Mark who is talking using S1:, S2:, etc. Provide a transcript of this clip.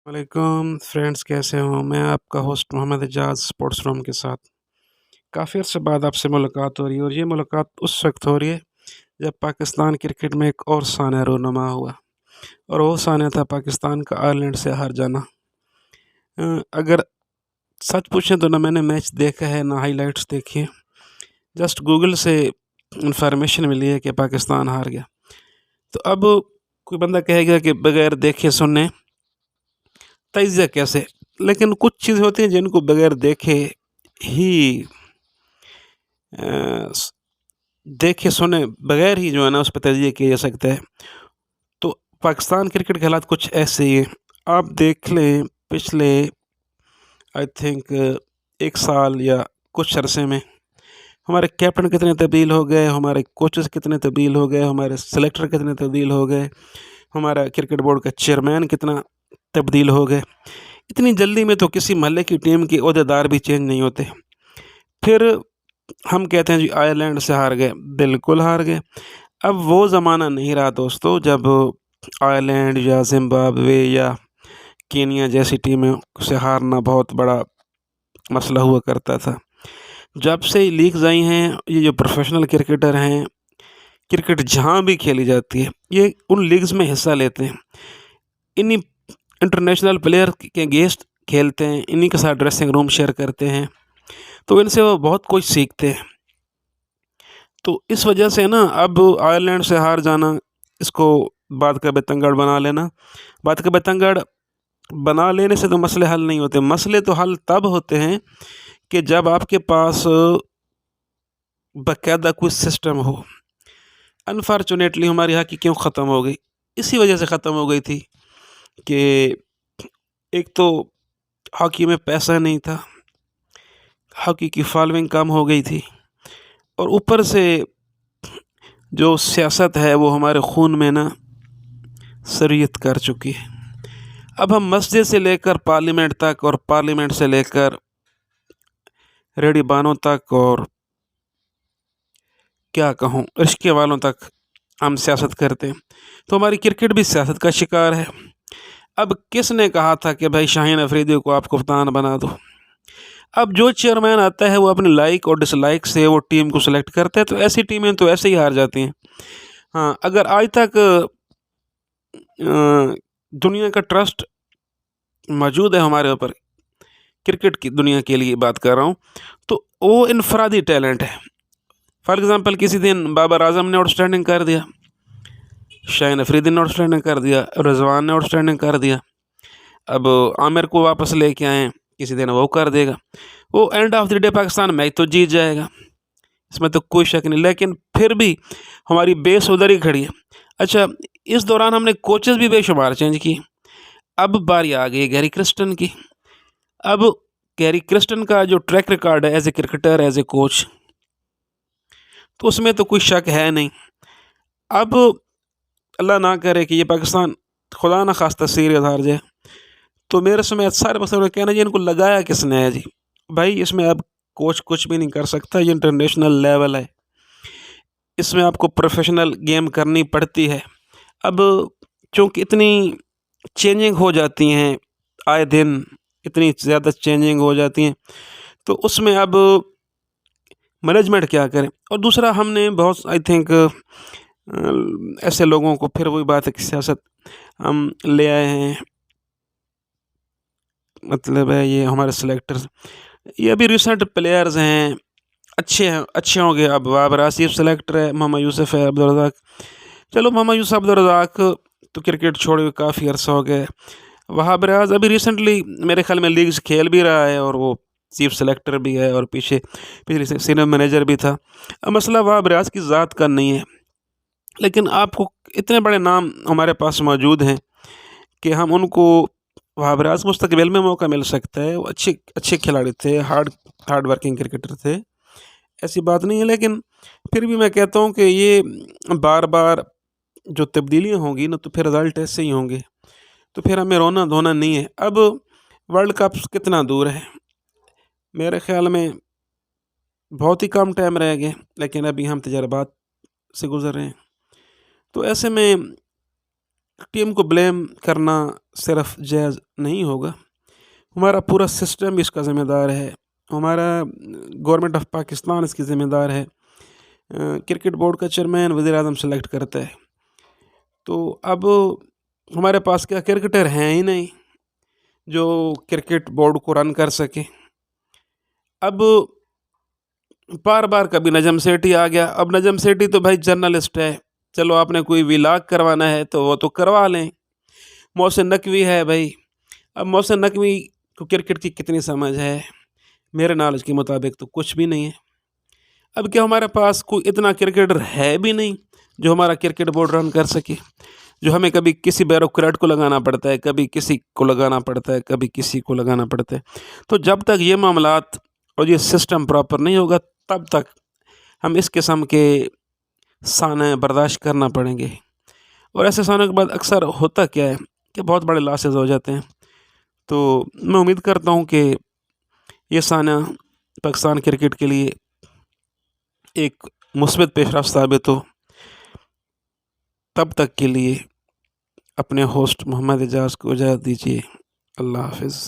S1: وعلیکم فرینڈس، کیسے ہوں؟ میں آپ کا ہوسٹ محمد اعجاز اسپورٹس روم کے ساتھ کافی عرصے بعد آپ سے ملاقات ہو رہی ہے، اور یہ ملاقات اس وقت ہو رہی ہے جب پاکستان کرکٹ میں ایک اور سانحہ رونما ہوا، اور وہ سانحہ تھا پاکستان کا آئرلینڈ سے ہار جانا۔ اگر سچ پوچھیں تو نہ میں نے میچ دیکھا ہے، نہ ہائی لائٹس دیکھی ہے، جسٹ گوگل سے انفارمیشن ملی ہے کہ پاکستان ہار گیا۔ تو اب کوئی بندہ کہے گا کہ بغیر دیکھے سننے تجزیہ کیسے؟ لیکن کچھ چیزیں ہوتی ہیں جن کو بغیر دیکھے ہی دیکھے سنے بغیر ہی جو ہے نا اس پہ تجزیہ کیا جا سکتا ہے۔ تو پاکستان کرکٹ کے حالات کچھ ایسے ہی ہیں۔ آپ دیکھ لیں پچھلے آئی تھنک ایک سال یا کچھ عرصے میں ہمارے کیپٹن کتنے تبدیل ہو گئے، ہمارے کوچز کتنے تبدیل ہو گئے، ہمارے سلیکٹر کتنے تبدیل ہو گئے، ہمارا کرکٹ بورڈ کا چیئرمین کتنا تبدیل ہو گئے۔ اتنی جلدی میں تو کسی محلے کی ٹیم کے عہدیدار بھی چینج نہیں ہوتے۔ پھر ہم کہتے ہیں جی آئرلینڈ سے ہار گئے، بالکل ہار گئے۔ اب وہ زمانہ نہیں رہا دوستو جب آئرلینڈ یا زمبابوے یا کینیا جیسی ٹیمیں سے ہارنا بہت بڑا مسئلہ ہوا کرتا تھا۔ جب سے لیگز آئی ہیں، یہ جو پروفیشنل کرکٹر ہیں، کرکٹ جہاں بھی کھیلی جاتی ہے یہ ان لیگز میں حصہ لیتے ہیں، انہی انٹرنیشنل پلیئر کے اگینسٹ کھیلتے ہیں، انہی کے ساتھ ڈریسنگ روم شیئر کرتے ہیں، تو ان سے وہ بہت کچھ سیکھتے ہیں۔ تو اس وجہ سے نا اب آئرلینڈ سے ہار جانا، اس کو بات کا بتنگڑ بنا لینا، بات کا بتنگڑ بنا لینے سے تو مسئلے حل نہیں ہوتے۔ مسئلے تو حل تب ہوتے ہیں کہ جب آپ کے پاس باقاعدہ کوئی سسٹم ہو۔ انفارچونیٹلی ہماری ہاکی کیوں ختم ہو گئی؟ اسی وجہ سے ختم ہو گئی تھی کہ ایک تو ہاکی میں پیسہ نہیں تھا، ہاکی کی فالوئنگ کم ہو گئی تھی، اور اوپر سے جو سیاست ہے وہ ہمارے خون میں نا سریت کر چکی ہے۔ اب ہم مسجد سے لے کر پارلیمنٹ تک، اور پارلیمنٹ سے لے کر ریڈی بانوں تک، اور کیا کہوں رشکے والوں تک ہم سیاست کرتے ہیں، تو ہماری کرکٹ بھی سیاست کا شکار ہے۔ اب کس نے کہا تھا کہ بھائی شاہین افریدی کو آپ کپتان بنا دو؟ اب جو چیئرمین آتا ہے وہ اپنے لائک اور ڈس لائک سے وہ ٹیم کو سلیکٹ کرتا ہے، تو ایسی ٹیمیں تو ایسے ہی ہار جاتی ہیں۔ ہاں، اگر آج تک دنیا کا ٹرسٹ موجود ہے ہمارے اوپر، کرکٹ کی دنیا کے لیے بات کر رہا ہوں، تو وہ انفرادی ٹیلنٹ ہے۔ فار ایگزامپل کسی دن بابر اعظم نے آؤٹ اسٹینڈنگ کر دیا، شاہین افریدی نے آؤٹ اسٹینڈنگ کر دیا، رضوان نے آؤٹ اسٹینڈنگ کر دیا، اب عامر کو واپس لے کے آئیں، کسی دن وہ کر دے گا، وہ and of the day Pakistan match تو جیت جائے گا، اس میں تو کوئی شک نہیں۔ لیکن پھر بھی ہماری بیس ادھر ہی کھڑی ہے۔ اچھا، اس دوران ہم نے کوچز بھی بے شمار چینج کی۔ اب باری آ گئی گیری کرسٹن کی۔ اب گیری کرسٹن کا جو ٹریک ریکارڈ ہے as a cricketer, as a coach, تو اس میں تو کوئی شک ہے نہیں۔ اب اللہ نہ کرے کہ یہ پاکستان خدا نہ خواستہ سیریز ہار جائے، تو میرے سمجھ سارے مسئلے کہنا جی ان کو لگایا کس نے ہے؟ جی بھائی، اس میں اب کوچ کچھ بھی نہیں کر سکتا، یہ انٹرنیشنل لیول ہے، اس میں آپ کو پروفیشنل گیم کرنی پڑتی ہے۔ اب چونکہ اتنی چینجنگ ہو جاتی ہیں آئے دن، اتنی زیادہ چینجنگ ہو جاتی ہیں، تو اس میں اب مینجمنٹ کیا کرے؟ اور دوسرا ہم نے بہت آئی تھنک ایسے لوگوں کو، پھر وہی بات ہے کہ سیاست ہم لے آئے ہیں، مطلب ہے یہ ہمارے سلیکٹرز، یہ ابھی ریسنٹ پلیئرز ہیں، اچھے ہوں گے۔ اب بابر آصف سلیکٹر ہے، محمد یوسف ہے، عبدالرزاق، چلو محمد یوسف عبدالرزاق تو کرکٹ چھوڑے ہوئے کافی عرصہ ہو گئے۔ وہاب ریاض ابھی ریسنٹلی میرے خیال میں لیگز کھیل بھی رہا ہے، اور وہ چیف سلیکٹر بھی ہے، اور پچھلے سینئر مینیجر بھی تھا۔ اب مسئلہ وہاب ریاض کی ذات کا نہیں ہے، لیکن آپ کو اتنے بڑے نام ہمارے پاس موجود ہیں کہ ہم ان کو وہاب ریاض مستقبل میں موقع مل سکتا ہے۔ وہ اچھے کھلاڑی تھے، ہارڈ ورکنگ کرکٹر تھے، ایسی بات نہیں ہے، لیکن پھر بھی میں کہتا ہوں کہ یہ بار بار جو تبدیلیاں ہوں گی نا، تو پھر رزلٹ ایسے ہی ہوں گے، تو پھر ہمیں رونا دھونا نہیں ہے۔ اب ورلڈ کپ کتنا دور ہے؟ میرے خیال میں بہت ہی کم ٹائم رہ گئے، لیکن ابھی ہم تجربات سے گزر رہے ہیں، تو ایسے میں ٹیم کو بلیم کرنا صرف جائز نہیں ہوگا، ہمارا پورا سسٹم بھی اس کا ذمہ دار ہے، ہمارا گورنمنٹ آف پاکستان اس کی ذمہ دار ہے۔ کرکٹ بورڈ کا چیئرمین وزیر اعظم سلیکٹ کرتا ہے، تو اب ہمارے پاس کیا کرکٹر ہیں ہی نہیں جو کرکٹ بورڈ کو رن کر سکے۔ اب بار بار کبھی نجم سیٹھی آ گیا، اب نجم سیٹھی تو بھائی جرنلسٹ ہے، چلو آپ نے کوئی ولاگ کروانا ہے تو وہ تو کروا لیں۔ محسن نقوی ہے بھائی، اب محسن نقوی کو کرکٹ کی کتنی سمجھ ہے؟ میرے نالج کے مطابق تو کچھ بھی نہیں ہے۔ اب کیا ہمارے پاس کوئی اتنا کرکٹر ہے بھی نہیں جو ہمارا کرکٹ بورڈ رن کر سکے، جو ہمیں کبھی کسی بیوروکریٹ کو لگانا پڑتا ہے، کبھی کسی کو لگانا پڑتا ہے، کبھی کسی کو لگانا پڑتا ہے۔ تو جب تک یہ معاملات اور یہ سسٹم پراپر نہیں ہوگا تب تک ہم اس قسم کے سانے برداشت کرنا پڑیں گے، اور ایسے سانوں کے بعد اکثر ہوتا کیا ہے کہ بہت بڑے لاسز ہو جاتے ہیں۔ تو میں امید کرتا ہوں کہ یہ سانہ پاکستان کرکٹ کے لیے ایک مثبت پیش رفت ثابت ہو۔ تب تک کے لیے اپنے ہوسٹ محمد اعجاز کو اجازت دیجیے، اللہ حافظ۔